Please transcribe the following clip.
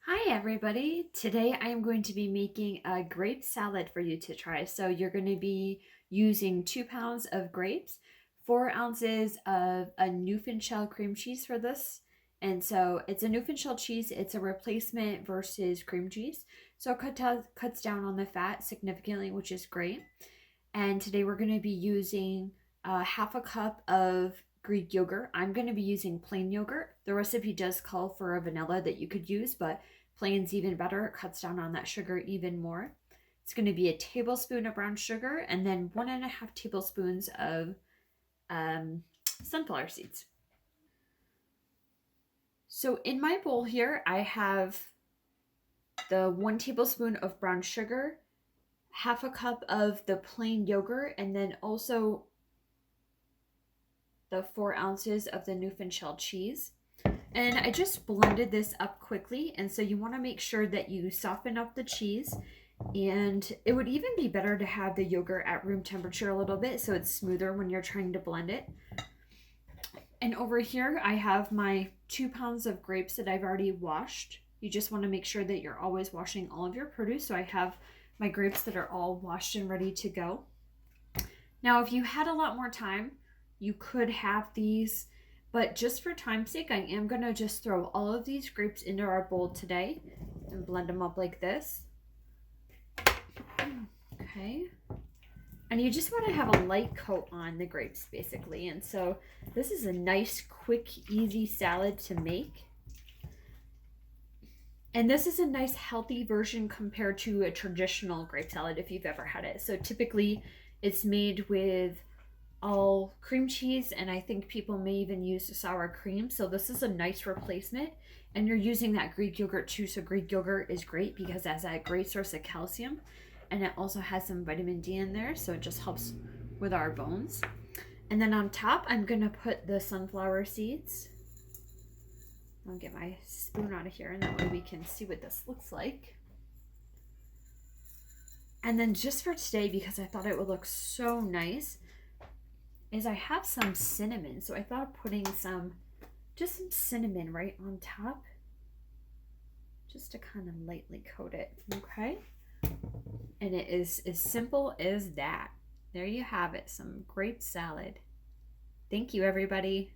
Hi everybody! Today I am going to be making a grape salad for you to try. So you're going to be using 2 pounds of grapes, 4 ounces of a Newfoundland cream cheese for this. And so it's a Newfoundland cheese, it's a replacement versus cream cheese. So it cuts down on the fat significantly, which is great. And today we're going to be using half a cup of Greek yogurt. I'm going to be using plain yogurt. The recipe does call for a vanilla that you could use, but plain's even better. It cuts down on that sugar even more. It's going to be a tablespoon of brown sugar and then 1.5 tablespoons of sunflower seeds. So in my bowl here, I have the 1 tablespoon of brown sugar, half a cup of the plain yogurt, and then also the 4 ounces of the Newfoundland cheese. And I just blended this up quickly, and so you want to make sure that you soften up the cheese, and it would even be better to have the yogurt at room temperature a little bit so it's smoother when you're trying to blend it. And over here I have my 2 pounds of grapes that I've already washed. You just want to make sure that you're always washing all of your produce, so I have my grapes that are all washed and ready to go. Now if you had a lot more time, you could have these, but just for time's sake, I am going to just throw all of these grapes into our bowl today and blend them up like this. Okay. And you just want to have a light coat on the grapes, basically. And so this is a nice, quick, easy salad to make. And this is a nice, healthy version compared to a traditional grape salad if you've ever had it. So typically it's made with all cream cheese, and I think people may even use sour cream. So this is a nice replacement, and you're using that Greek yogurt too. So Greek yogurt is great because it has a great source of calcium, and it also has some vitamin D in there, so it just helps with our bones. And then on top, I'm gonna put the sunflower seeds. I'll get my spoon out of here, and that way we can see what this looks like. And then just for today, because I thought it would look so nice, is I have some cinnamon. So I thought of putting some cinnamon right on top, just to kind of lightly coat it, okay? And it is as simple as that. There you have it, some grape salad. Thank you, everybody.